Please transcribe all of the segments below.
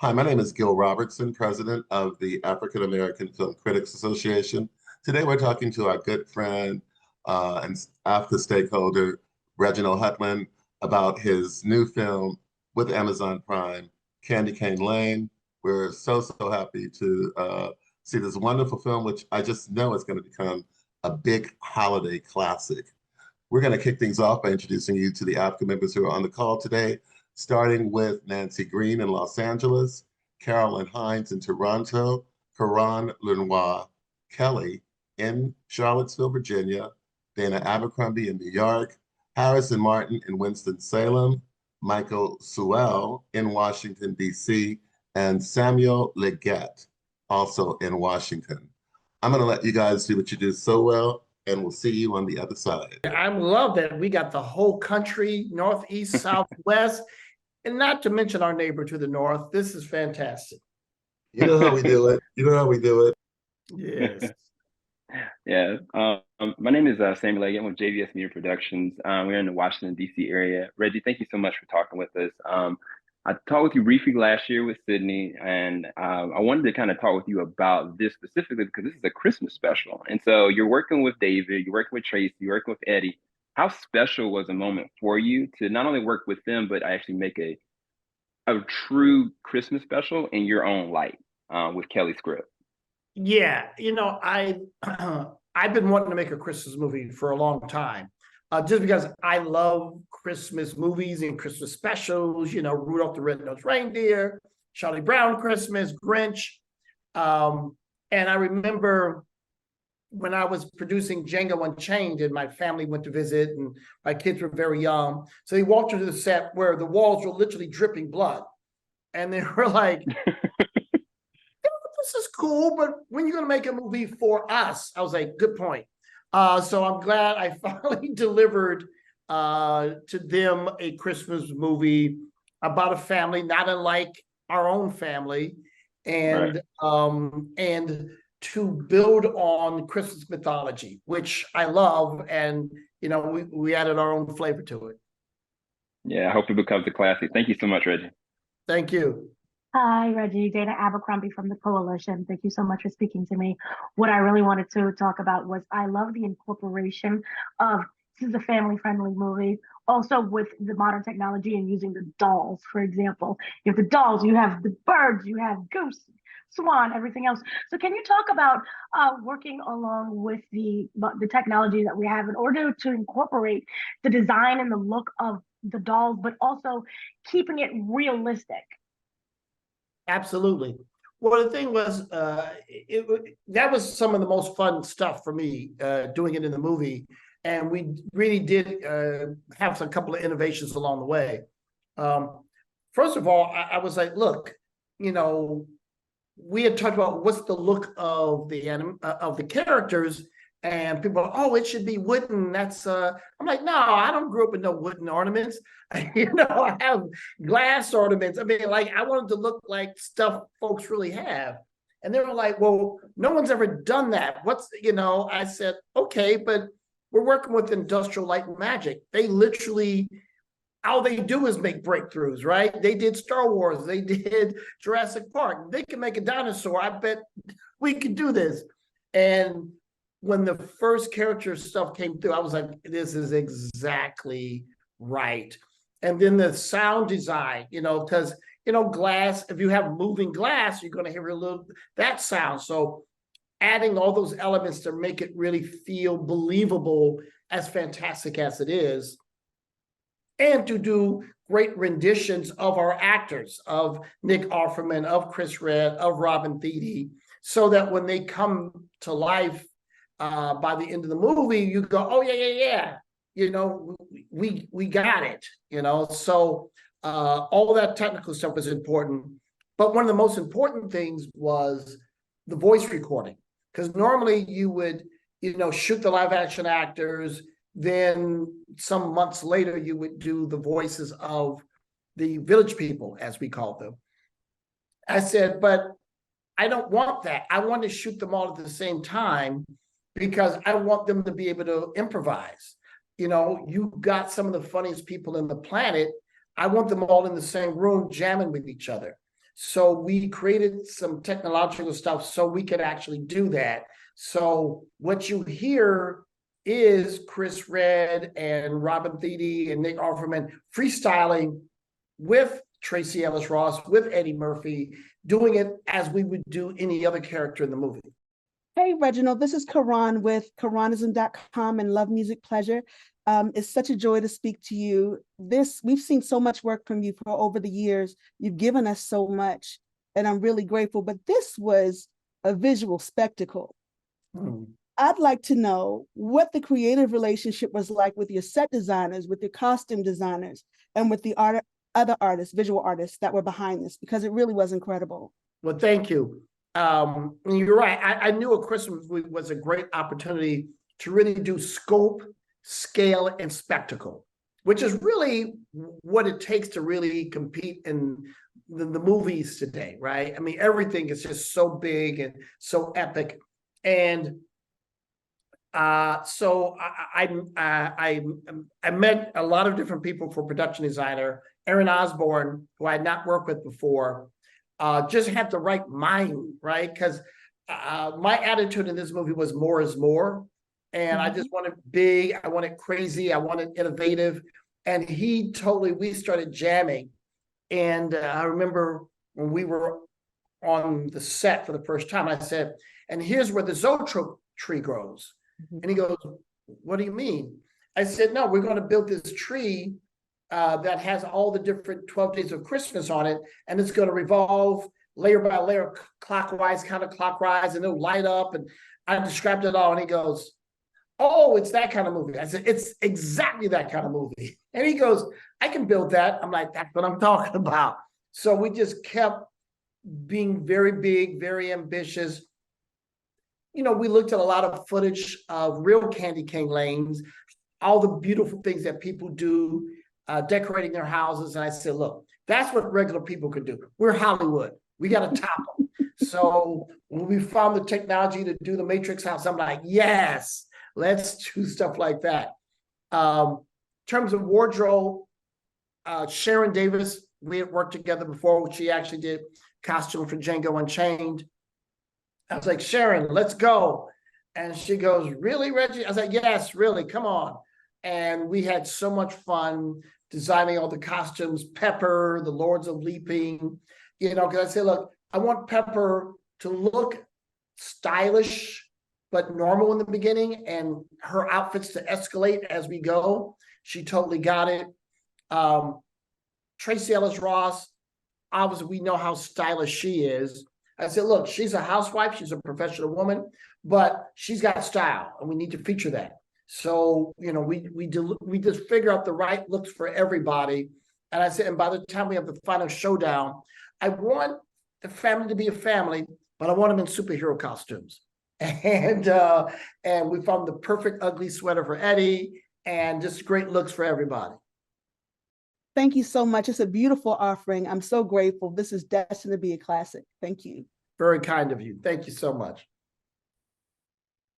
Hi, my name is Gil Robertson, president of the African American Film Critics Association. Today, we're talking to our good friend and AFCA stakeholder, Reginald Hudlin, about his new film with Amazon Prime, Candy Cane Lane. We're so happy to see this wonderful film, which I just know is going to become a big holiday classic. We're going to kick things off by introducing you to the AFCA members who are on the call today, starting with Nancy Green in Los Angeles, Carolyn Hines in Toronto, Karan Lenoir Kelly in Charlottesville, Virginia, Dana Abercrombie in New York, Harrison Martin in Winston-Salem, Michael Sewell in Washington, D.C., and Samuel Leggett, also in Washington. I'm going to let you guys do what you do so well, and we'll see you on the other side. I love that we got the whole country, northeast, southwest, and not to mention our neighbor to the north. This is fantastic. You know how we do it. You know how we do it. Yes. Yeah. My name is Samuel Leggett. I'm with JVS Media Productions. We're in the Washington, D.C. area. Reggie, thank you so much for talking with us. I talked with you briefly last year with Sydney, and I wanted to kind of talk with you about this specifically because this is a Christmas special. And so you're working with David, you're working with Tracy, you're working with Eddie. How special was a moment for you to not only work with them, but actually make a true Christmas special in your own light with Kelly's script? Yeah, I've been wanting to make a Christmas movie for a long time, just because I love Christmas movies and Christmas specials. Rudolph the Red-Nosed Reindeer, Charlie Brown Christmas, Grinch, and I remember when I was producing Django Unchained, and my family went to visit, and my kids were very young. So they walked into the set where the walls were literally dripping blood, and they were like, this is cool, but when are you going to make a movie for us? I was like, good point. So I'm glad I finally delivered to them a Christmas movie about a family, not unlike our own family, and and to build on Christmas mythology, which I love, and we added our own flavor to it. Yeah, I hope it becomes a classic. Thank you so much, Reggie. Thank you. Hi, Reggie. Dana Abercrombie from the Coalition. Thank you so much for speaking to me. What I really wanted to talk about was I love the incorporation of this is a family-friendly movie, also with the modern technology and using the dolls, for example. You have the dolls, you have the birds, you have Goose, Swan, everything else. So can you talk about working along with the technology that we have in order to incorporate the design and the look of the dolls, but also keeping it realistic? Absolutely. Well, the thing was, that was some of the most fun stuff for me, doing it in the movie. And we really did have a couple of innovations along the way. First of all, I was like, look, we had talked about what's the look of the characters, and people are, oh, it should be wooden. That's I'm like, no, I don't grow up with no wooden ornaments. I have glass ornaments. I mean, like, I wanted to look like stuff folks really have. And they were like, well, no one's ever done that. I said, okay, but we're working with Industrial Light and Magic. They literally, all they do is make breakthroughs, right? They did Star Wars. They did Jurassic Park. They can make a dinosaur. I bet we could do this. And when the first character stuff came through, I was like, this is exactly right. And then the sound design, because, glass, if you have moving glass, you're going to hear that sound. So adding all those elements to make it really feel believable, as fantastic as it is, and to do great renditions of our actors, of Nick Offerman, of Chris Redd, of Robin Thede, so that when they come to life, by the end of the movie, you go, oh, yeah. We got it, So all that technical stuff was important. But one of the most important things was the voice recording. Because normally you would, shoot the live action actors. Then some months later, you would do the voices of the village people, as we call them. I said, but I don't want that. I want to shoot them all at the same time, because I want them to be able to improvise. You got some of the funniest people in the planet. I want them all in the same room jamming with each other. So we created some technological stuff so we could actually do that. So what you hear is Chris Redd and Robin Thede and Nick Offerman freestyling with Tracy Ellis Ross, with Eddie Murphy, doing it as we would do any other character in the movie. Hey, Reginald, this is Karan with Karanism.com and Love Music Pleasure. It's such a joy to speak to you. We've seen so much work from you for over the years. You've given us so much, and I'm really grateful. But this was a visual spectacle. I'd like to know what the creative relationship was like with your set designers, with your costume designers, and with the other artists, visual artists that were behind this, because it really was incredible. Well, thank you. You're right. I knew a Christmas movie was a great opportunity to really do scope, scale, and spectacle, which is really what it takes to really compete in the movies today, right? I mean, everything is just so big and so epic. And so I met a lot of different people for production designer. Aaron Osborne, who I had not worked with before, just had the right mind, right? Because my attitude in this movie was more is more. And I just wanted big, I wanted crazy, I wanted innovative. And we started jamming. And I remember when we were on the set for the first time, I said, and here's where the zoetrope tree grows. And he goes, what do you mean? I said, no, we're going to build this tree that has all the different 12 days of Christmas on it. And it's going to revolve layer by layer, clockwise, counterclockwise, and it'll light up. And I described it all. And he goes, oh, it's that kind of movie. I said, it's exactly that kind of movie. And he goes, I can build that. I'm like, that's what I'm talking about. So we just kept being very big, very ambitious. You know, we looked at a lot of footage of real candy cane lanes, all the beautiful things that people do, decorating their houses. And I said, look, that's what regular people could do. We're Hollywood. We got to top them. So when we found the technology to do the Matrix house, I'm like, yes, let's do stuff like that. In terms of wardrobe, Sharon Davis, we had worked together before. She actually did costume for Django Unchained. I was like, Sharon, let's go. And she goes, really, Reggie? I was like, yes, really, come on. And we had so much fun designing all the costumes, Pepper, the Lords of Leaping, you know, because I said, look, I want Pepper to look stylish, but normal in the beginning, and her outfits to escalate as we go. She totally got it. Tracy Ellis Ross, obviously we know how stylish she is. I said, look, she's a housewife, she's a professional woman, but she's got style, and we need to feature that. So, you know, we just figure out the right looks for everybody. And I said, and by the time we have the final showdown, I want the family to be a family, but I want them in superhero costumes. And we found the perfect ugly sweater for Eddie, and just great looks for everybody. Thank you so much. It's a beautiful offering. I'm so grateful. This is destined to be a classic. Thank you. Very kind of you. Thank you so much.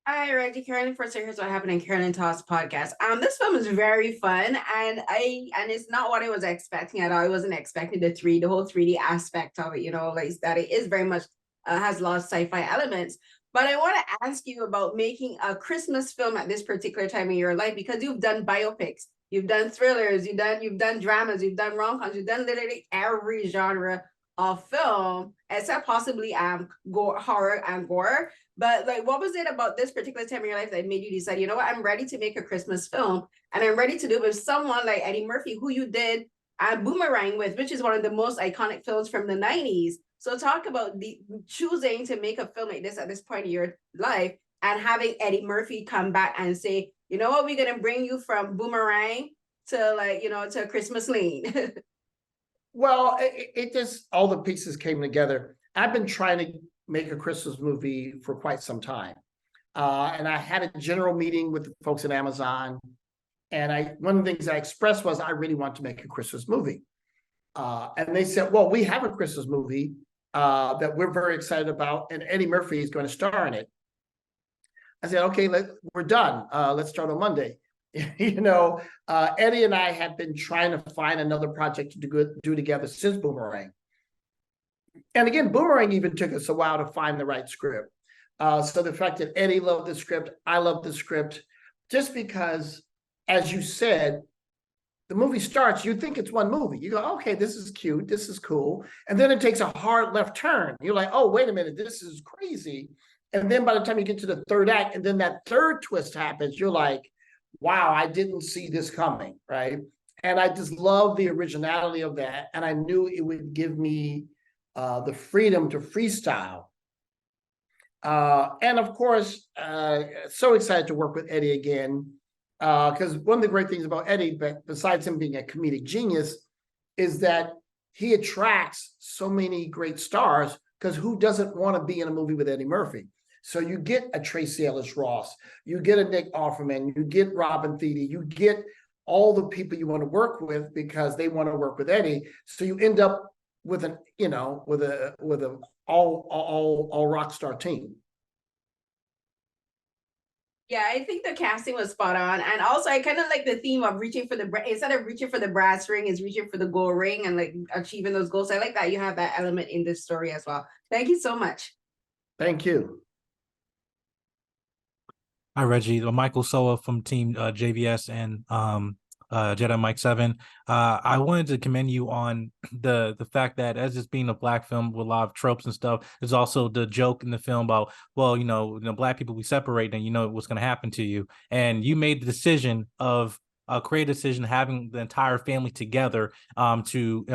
Hi, Reggie. Carolyn First. Here's what happened in Carolyn Toss podcast. This film is very fun, and it's not what I was expecting at all. I wasn't expecting the whole 3D aspect of it. You know, like that it is very much has a lot of sci-fi elements. But I want to ask you about making a Christmas film at this particular time in your life, because you've done biopics, you've done thrillers, you've done dramas, you've done rom-coms, you've done literally every genre of film, except possibly horror and gore. But like, what was it about this particular time in your life that made you decide, you know what, I'm ready to make a Christmas film, and I'm ready to do it with someone like Eddie Murphy, who you did Boomerang with, which is one of the most iconic films from the 90s. So talk about the choosing to make a film like this at this point in your life, and having Eddie Murphy come back and say, you know what, we're gonna bring you from Boomerang to, like, you know, to Christmas Lane. Well, it just, all the pieces came together. I've been trying to make a Christmas movie for quite some time. And I had a general meeting with the folks at Amazon. And one of the things I expressed was I really want to make a Christmas movie. And they said, well, we have a Christmas movie that we're very excited about, and Eddie Murphy is going to star in it. I said, okay, we're done. Let's start on Monday. You know, Eddie and I had been trying to find another project to do together since Boomerang. And again, Boomerang even took us a while to find the right script. So the fact that Eddie loved the script, I love the script, just because, as you said, the movie starts, you think it's one movie. You go, okay, this is cute, this is cool. And then it takes a hard left turn. You're like, oh, wait a minute, this is crazy. And then by the time you get to the third act, and then that third twist happens, you're like, wow, I didn't see this coming, right? And I just love the originality of that. And I knew it would give me the freedom to freestyle. And of course, so excited to work with Eddie again. Because one of the great things about Eddie, besides him being a comedic genius, is that he attracts so many great stars, because who doesn't want to be in a movie with Eddie Murphy? So you get a Tracee Ellis Ross, you get a Nick Offerman, you get Robin Thede, you get all the people you want to work with because they want to work with Eddie. So you end up with an, with a all rock star team. Yeah, I think the casting was spot on. And also I kind of like the theme of reaching for the, instead of reaching for the brass ring, is reaching for the gold ring and like achieving those goals. I like that you have that element in this story as well. Thank you so much. Thank you. Hi, Reggie. Michael Soa from Team JVS and Jedi Mike 7. I wanted to commend you on the fact that, as it's being a Black film with a lot of tropes and stuff, there's also the joke in the film about, well, Black people, we separate and you know what's going to happen to you. And you made the decision of a creative decision, having the entire family together to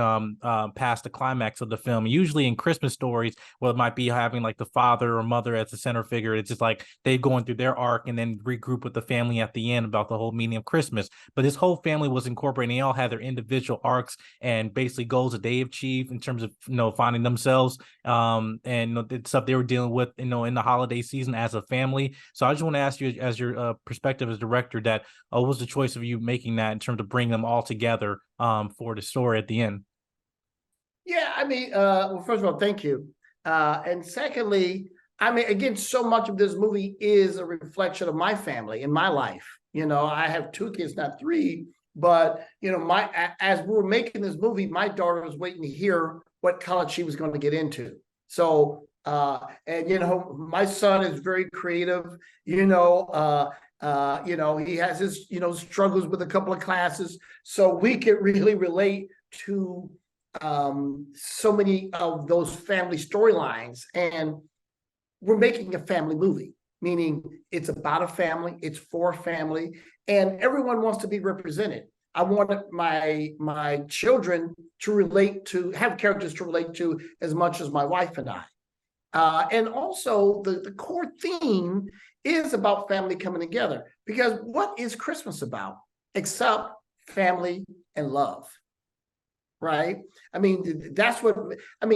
pass the climax of the film. Usually in Christmas stories, well, it might be having like the father or mother as the center figure. It's just like they going through their arc and then regroup with the family at the end about the whole meaning of Christmas. But this whole family was incorporated. They all had their individual arcs and basically goals that they achieved in terms of finding themselves and the stuff they were dealing with in the holiday season as a family. So I just want to ask you, as your perspective as director, that what was the choice of you making that in terms of bringing them all together for the story at the end? Yeah, I mean, well, first of all, thank you. And secondly, I mean, again, so much of this movie is a reflection of my family and my life. I have 2 kids, not 3, but as we were making this movie, my daughter was waiting to hear what college she was going to get into. So, my son is very creative. He has his struggles with a couple of classes, so we could really relate to so many of those family storylines. And we're making a family movie, meaning it's about a family, it's for family, and everyone wants to be represented. I wanted my children to have characters to relate to as much as my wife and I. And also the core theme is about family coming together, because what is Christmas about except family and love, right? I mean,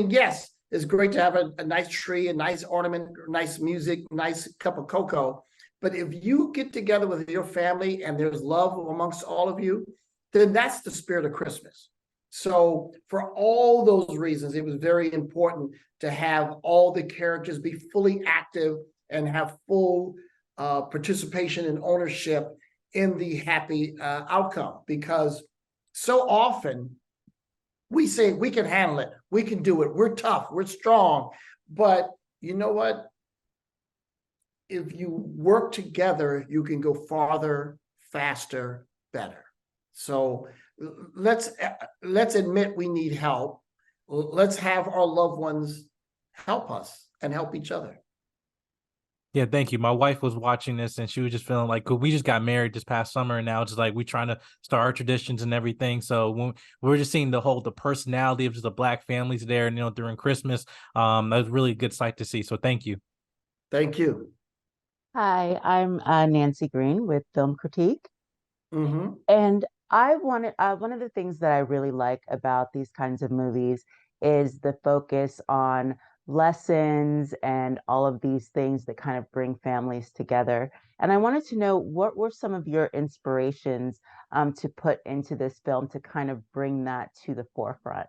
yes, it's great to have a nice tree, a nice ornament, nice music, nice cup of cocoa. But if you get together with your family and there's love amongst all of you, then that's the spirit of Christmas. So for all those reasons, it was very important to have all the characters be fully active and have full participation and ownership in the happy outcome. Because so often we say we can handle it, we can do it, we're tough, we're strong. But you know what? If you work together, you can go farther, faster, better. So let's admit we need help. Let's have our loved ones help us and help each other. Yeah, thank you. My wife was watching this and she was just feeling like, we just got married this past summer and now it's like we're trying to start our traditions and everything. So when we're just seeing the personality of just the Black families there, and during Christmas, that was really a good sight to see. So thank you. Thank you. Hi, I'm Nancy Green with Film Critique. Mm-hmm. And I wanted one of the things that I really like about these kinds of movies is the focus on lessons and all of these things that kind of bring families together. And I wanted to know, what were some of your inspirations to put into this film to kind of bring that to the forefront?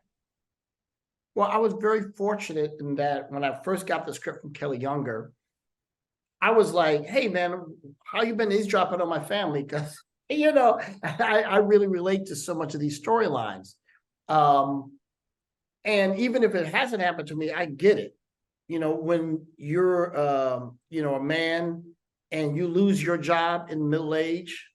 Well, I was very fortunate in that when I first got the script from Kelly Younger, I was like, hey, man, how you been eavesdropping on my family? Because, I really relate to so much of these storylines. And even if it hasn't happened to me, I get it. You know, when you're, a man and you lose your job in middle age,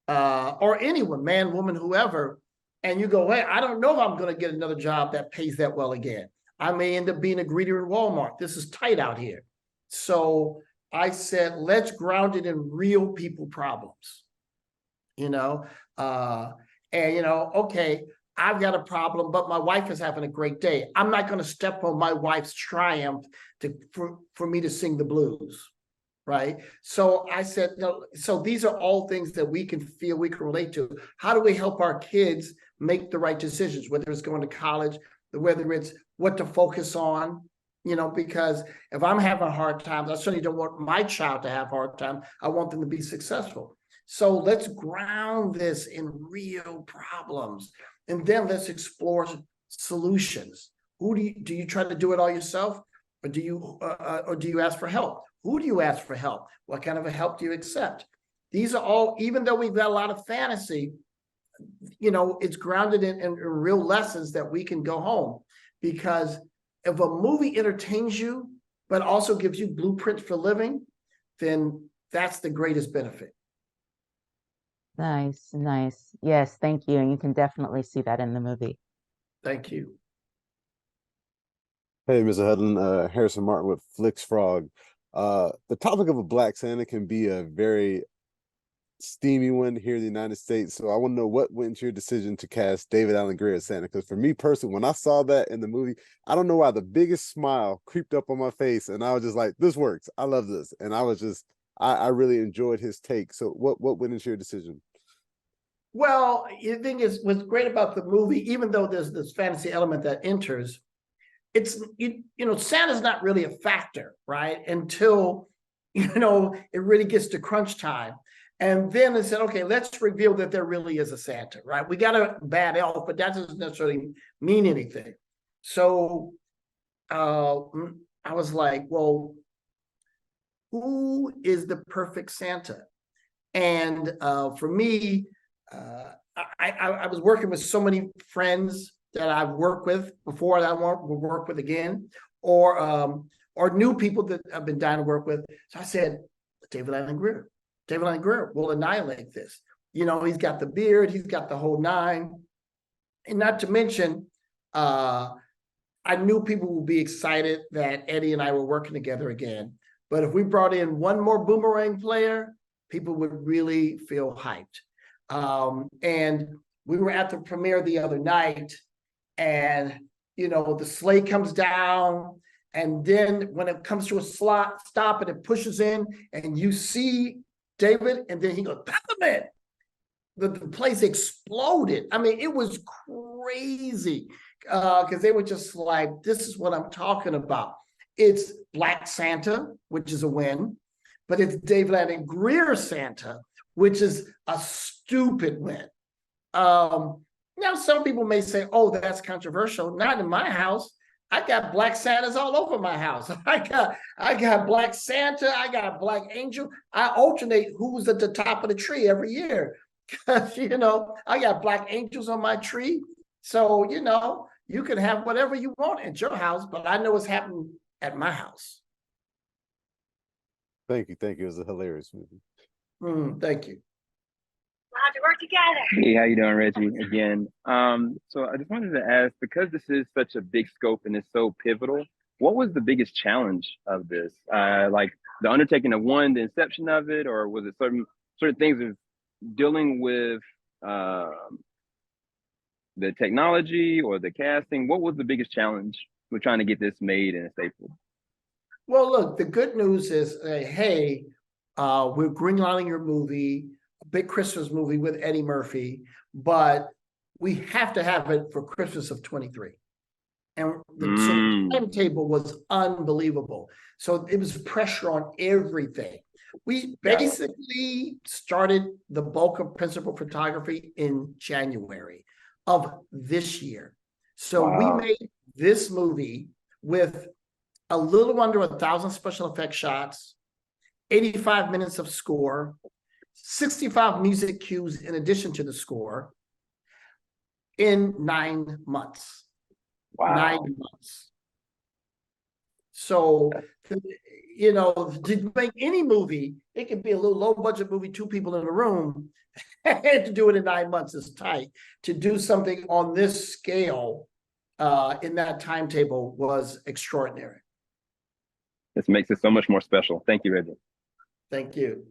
or anyone, man, woman, whoever, and you go, hey, I don't know if I'm going to get another job that pays that well again. I may end up being a greeter in Walmart. This is tight out here. So I said, let's ground it in real people problems, okay, I've got a problem, but my wife is having a great day. I'm not going to step on my wife's triumph for me to sing the blues, right? So I said, no, so these are all things that we can feel we can relate to. How do we help our kids make the right decisions, whether it's going to college, whether it's what to focus on, because if I'm having a hard time, I certainly don't want my child to have a hard time. I want them to be successful. So let's ground this in real problems. And then let's explore solutions. Do you try to do it all yourself, or do you ask for help? Who do you ask for help? What kind of a help do you accept? These are all, even though we've got a lot of fantasy, it's grounded in real lessons that we can go home. Because if a movie entertains you, but also gives you blueprints for living, then that's the greatest benefit. Nice, nice. Yes, thank you. And you can definitely see that in the movie. Thank you. Hey, Mr. Hudlin, Harrison Martin with Flix Frog. The topic of a Black Santa can be a very steamy one here in the United States. So I want to know what went into your decision to cast David Allen Greer as Santa. Because for me personally, when I saw that in the movie, I don't know why the biggest smile creeped up on my face, and I was just like, "This works. I love this." And I really enjoyed his take. So what went into your decision? Well, the thing is, what's great about the movie, even though there's this fantasy element that enters, it's, Santa's not really a factor, right? Until, it really gets to crunch time. And then they said, okay, let's reveal that there really is a Santa, right? We got a bad elf, but that doesn't necessarily mean anything. So I was like, well, who is the perfect Santa? And for me, I was working with so many friends that I've worked with before that I will work with again, or new people that I've been dying to work with. So I said, David Allen Greer. David Allen Greer will annihilate this. He's got the beard, he's got the whole nine. And not to mention, I knew people would be excited that Eddie and I were working together again. But if we brought in one more boomerang player, people would really feel hyped. And we were at the premiere the other night, and the sleigh comes down, and then when it comes to a stop and it pushes in, and you see David, and then he goes, Peppermint. The place exploded. I mean, it was crazy, because they were just like, this is what I'm talking about. It's Black Santa, which is a win, but it's David Allen Greer Santa, which is a stupid win. Now, some people may say, oh, that's controversial. Not in my house. I got Black Santas all over my house. I got Black Santa. I got Black Angel. I alternate who's at the top of the tree every year. Because, I got Black Angels on my tree. So, you can have whatever you want at your house, but I know what's happening at my house. Thank you. It was a hilarious movie. Thank you. We'll have to work together. Hey, how you doing, Reggie? Again. So I just wanted to ask, because this is such a big scope and it's so pivotal, what was the biggest challenge of this? Like the undertaking of the inception of it, or was it certain things of dealing with the technology or the casting? What was the biggest challenge with trying to get this made and a staple? Well, look, the good news is, hey, we're greenlighting your movie, a big Christmas movie with Eddie Murphy, but we have to have it for Christmas of 23. And the timetable was unbelievable. So it was pressure on everything. We basically started the bulk of principal photography in January of this year. So we made this movie with a little under 1,000 special effects shots, 85 minutes of score, 65 music cues in addition to the score, in 9 months. Wow. 9 months. So, you know, to make any movie, it could be a little low budget movie, 2 people in a room, and to do it in 9 months is tight. To do something on this scale in that timetable was extraordinary. This makes it so much more special. Thank you, Reggie. Thank you.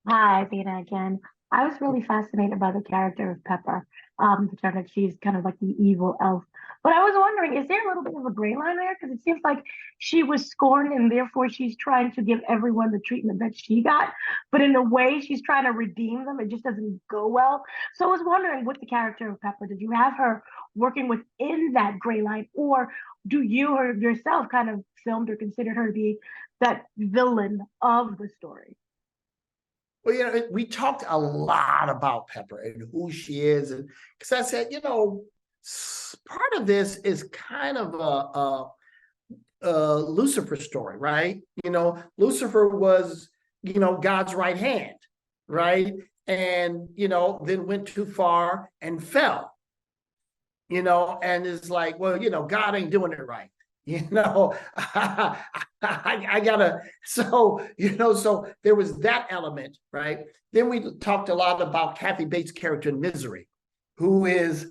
Hi, Dana again. I was really fascinated by the character of Pepper, the fact that she's kind of like the evil elf. But I was wondering, is there a little bit of a gray line there? Because it seems like she was scorned and therefore she's trying to give everyone the treatment that she got. But in a way, she's trying to redeem them. It just doesn't go well. So I was wondering with the character of Pepper, did you have her working within that gray line? Or do you or yourself kind of filmed or considered her to be that villain of the story? Well, you know, we talked a lot about Pepper and who she is, and because I said, you know, part of this is kind of a Lucifer story, right? You know, Lucifer was, you know, God's right hand, right? And, you know, then went too far and fell, you know, and it's like, well, you know, God ain't doing it right. You know, I gotta, so, you know, so there was that element, right? Then we talked a lot about Kathy Bates' character in Misery, who is,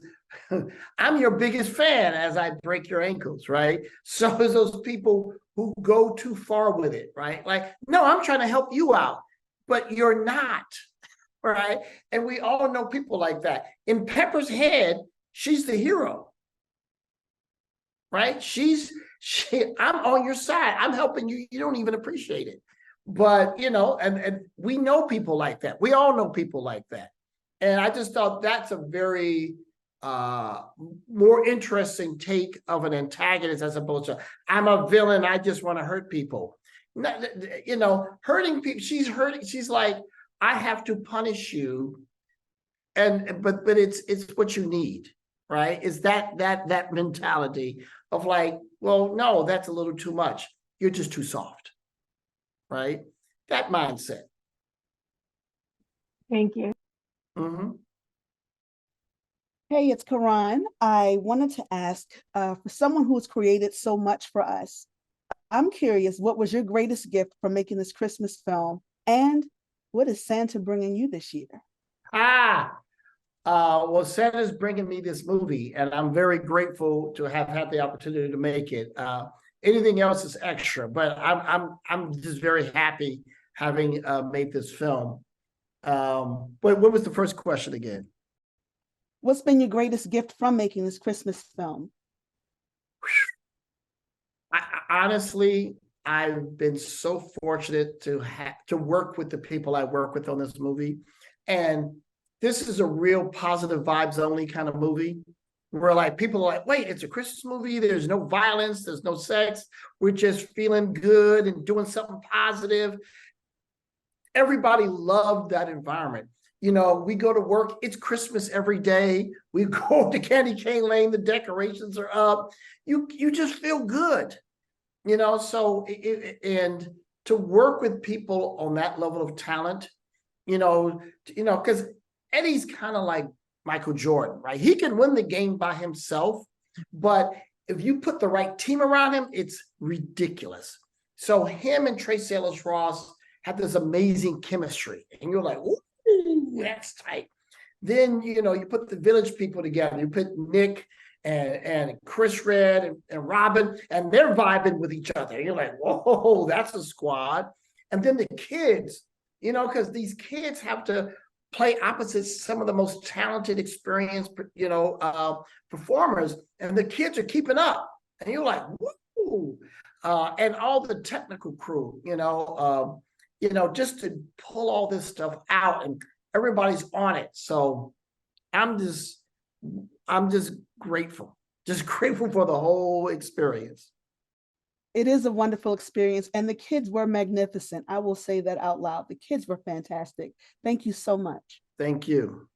I'm your biggest fan as I break your ankles, right? So is those people who go too far with it, right? Like, no, I'm trying to help you out, but you're not, right? And we all know people like that. In Pepper's head, she's the hero. Right? I'm on your side. I'm helping you. You don't even appreciate it. But, you know, and we know people like that. We all know people like that. And I just thought that's a very more interesting take of an antagonist as opposed to, I'm a villain, I just want to hurt people. You know, hurting people, she's hurting, she's like, I have to punish you. But it's what you need, right? Is that mentality of like, well, no, that's a little too much. You're just too soft, right? That mindset. Thank you. Mm-hmm. Hey, it's Karan. I wanted to ask, for someone who's created so much for us, I'm curious, what was your greatest gift for making this Christmas film? And what is Santa bringing you this year? Well, Santa's bringing me this movie, and I'm very grateful to have had the opportunity to make it. Anything else is extra, but I'm just very happy having made this film. But what was the first question again? What's been your greatest gift from making this Christmas film? Honestly, I've been so fortunate to work with the people I work with on this movie, and this is a real positive vibes only kind of movie where like people are like, wait, it's a Christmas movie. There's no violence. There's no sex. We're just feeling good and doing something positive. Everybody loved that environment. You know, we go to work, it's Christmas every day. We go to Candy Cane Lane, the decorations are up. You just feel good, you know? So, and to work with people on that level of talent, you know, because Eddie's kind of like Michael Jordan, right? He can win the game by himself, but if you put the right team around him, it's ridiculous. So him and Tracee Ellis Ross have this amazing chemistry, and you're like, ooh, that's tight. Then, you know, you put the Village people together. You put Nick and Chris Red and Robin, and they're vibing with each other. You're like, whoa, that's a squad. And then the kids, you know, because these kids have to play opposite some of the most talented, experienced, you know, performers, and the kids are keeping up. And you're like, woo! And all the technical crew, you know, just to pull all this stuff out, and everybody's on it. So I'm just grateful, for the whole experience. It is a wonderful experience, and the kids were magnificent. I will say that out loud. The kids were fantastic. Thank you so much. Thank you.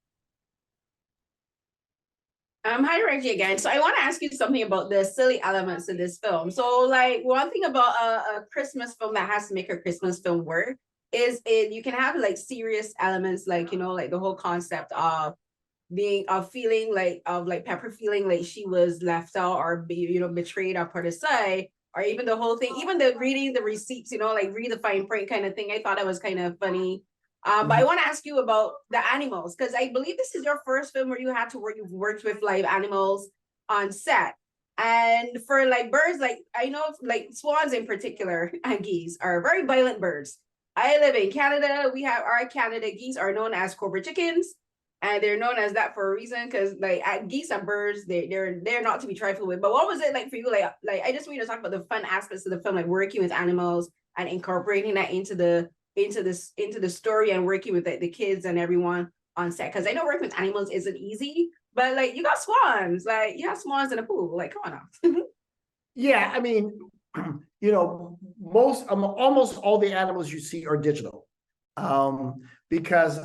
Hi, Reggie again. So I want to ask you something about the silly elements in this film. So like one thing about a Christmas film that has to make a Christmas film work is you can have like serious elements, like, you know, like the whole concept of Pepper feeling like she was left out or betrayed or put aside, or even the whole thing, even the reading the receipts, like read the fine print kind of thing. I thought that was kind of funny. But I want to ask you about the animals, because I believe this is your first film where you've worked with live animals on set. And for like birds, like I know like swans in particular and geese are very violent birds. I live in Canada. We have our Canada geese are known as cobra chickens. And they're known as that for a reason, because like geese and birds, they're not to be trifled with. But what was it like for you? Like I just want to talk about the fun aspects of the film, like working with animals and incorporating that into the story and working with the kids and everyone on set. Because I know working with animals isn't easy, but like you got swans, like you have swans in a pool. Like, come on now. Yeah, I mean, almost all the animals you see are digital, because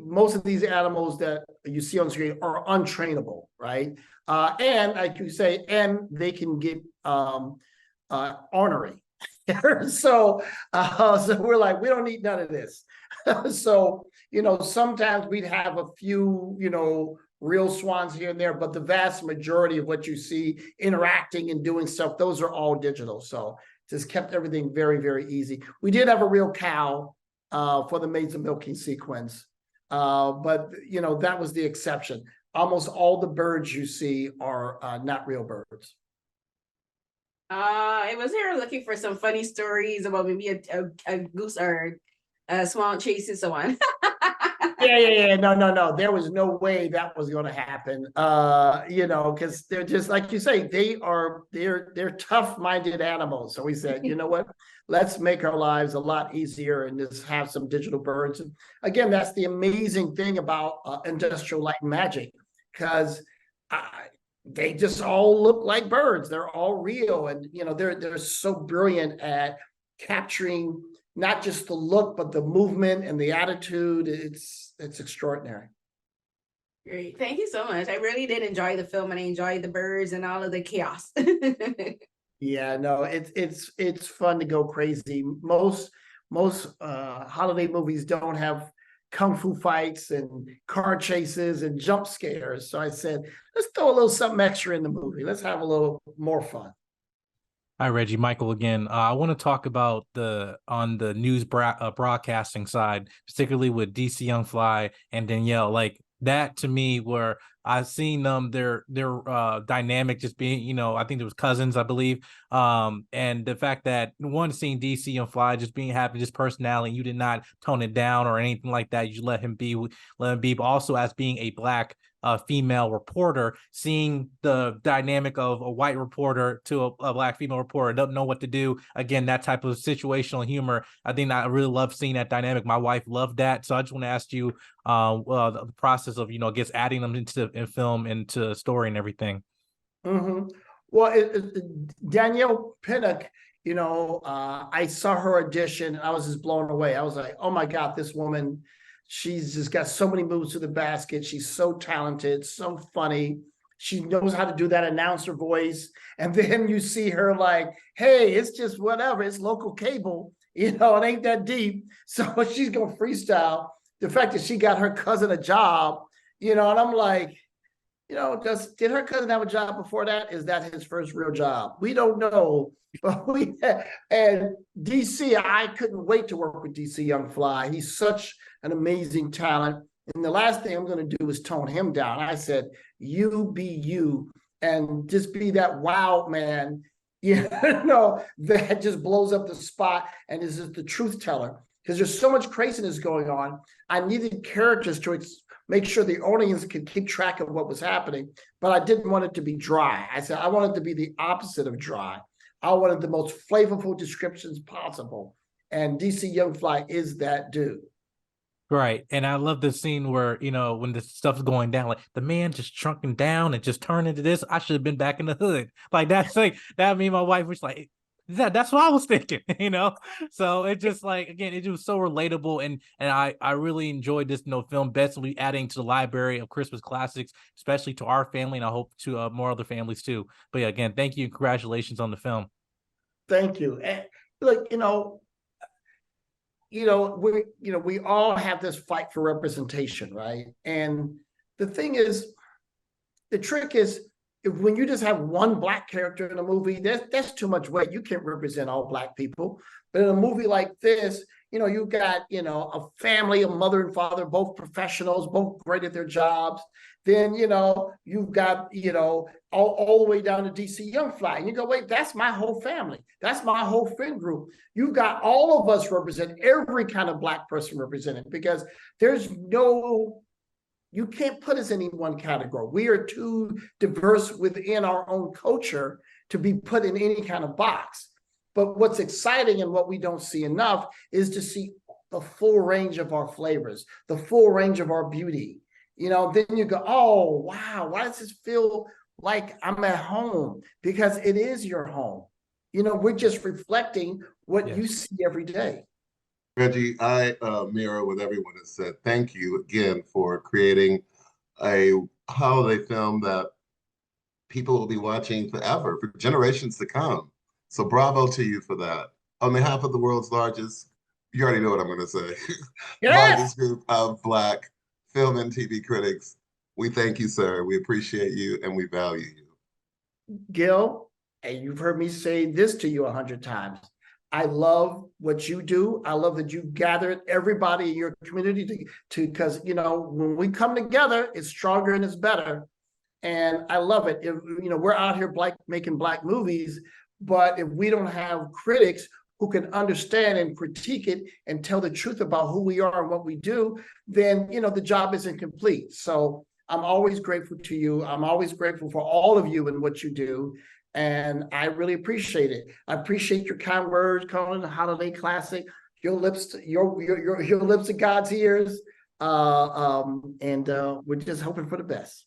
most of these animals that you see on screen are untrainable, right? And like you say, and they can get ornery. So we're like, we don't need none of this. So, sometimes we'd have a few, real swans here and there, but the vast majority of what you see interacting and doing stuff, those are all digital. So just kept everything very, very easy. We did have a real cow for the maids of milking sequence. But that was the exception. Almost all the birds you see are not real birds. I was here looking for some funny stories about maybe a goose or a swan chasing someone. Yeah. No. There was no way that was going to happen. Because they're just like you say, they're tough-minded animals. So we said, you know what? Let's make our lives a lot easier and just have some digital birds. And again, that's the amazing thing about industrial light and magic, because they just all look like birds. They're all real, and they're so brilliant at capturing not just the look, but the movement and the attitude. It's extraordinary. Great. Thank you so much. I really did enjoy the film, and I enjoyed the birds and all of the chaos. Yeah, no, it's fun to go crazy. Most holiday movies don't have kung fu fights and car chases and jump scares. So I said, let's throw a little something extra in the movie. Let's have a little more fun. Hi, Reggie. Michael again. I want to talk about on the news broadcasting side, particularly with DC Young Fly and Danielle. Like that to me, where I've seen them, their dynamic just being, I think it was cousins, I believe. And the fact that seeing DC Young Fly just being happy, just personality, you did not tone it down or anything like that. You let him be. But also as being a Black female reporter, seeing the dynamic of a white reporter to a Black female reporter, don't know what to do. Again, that type of situational humor, I think I really love seeing that dynamic. My wife loved that. So I just want to ask you the process of, I guess adding them into film, into story and everything. Mm-hmm. Well, Danielle Pinnock, I saw her audition and I was just blown away. I was like, oh my God, this woman, she's just got so many moves to the basket. She's so talented, so funny. She knows how to do that announcer voice. And then you see her like, hey, it's just whatever. It's local cable. It ain't that deep. So she's going to freestyle. The fact that she got her cousin a job, and I'm like, did her cousin have a job before that? Is that his first real job? We don't know. But and DC, I couldn't wait to work with DC Young Fly. He's such an amazing talent. And the last thing I'm going to do is tone him down. I said, you be you and just be that wild man, that just blows up the spot and is just the truth teller. Because there's so much craziness going on. I needed characters to make sure the audience could keep track of what was happening, but I didn't want it to be dry. I said, I wanted it to be the opposite of dry. I wanted the most flavorful descriptions possible. And DC Young Fly is that dude. Right. And I love the scene where, when the stuff's going down, like the man just shrunken down and just turned into this. I should have been back in the hood. Like that's like that. Me and my wife was like, that's what I was thinking, So it just like, again, it was so relatable. And I really enjoyed this, film, basically adding to the library of Christmas classics, especially to our family. And I hope to more other families too. But yeah, again, thank you. Congratulations on the film. Thank you. And look, we all have this fight for representation, right? And the thing is, the trick is, when you just have one Black character in a movie, that's too much weight. You can't represent all Black people. But in a movie like this, you've got, a family, a mother and father, both professionals, both great at their jobs. Then, you've got, all the way down to DC Young Fly. And you go, wait, that's my whole family. That's my whole friend group. You've got all of us represent, every kind of Black person represented, because you can't put us in any one category. We are too diverse within our own culture to be put in any kind of box. But what's exciting and what we don't see enough is to see the full range of our flavors, the full range of our beauty. Then you go, oh, wow, why does this feel like I'm at home? Because it is your home. We're just reflecting what you see every day. Reggie, I mirror what everyone has said. Thank you again for creating a holiday film that people will be watching forever, for generations to come. So bravo to you for that. On behalf of the world's largest, you already know what I'm going to say, largest group of Black film and TV critics, we thank you, sir. We appreciate you and we value you. Gil, and you've heard me say this to you 100 times. I love what you do. I love that you gathered everybody in your community because, when we come together, it's stronger and it's better. And I love it. We're out here making Black movies, but if we don't have critics who can understand and critique it and tell the truth about who we are and what we do, then, the job isn't complete. So I'm always grateful to you. I'm always grateful for all of you and what you do. And I really appreciate it. I appreciate your kind words, calling it a holiday classic. Your lips to God's ears. And we're just hoping for the best.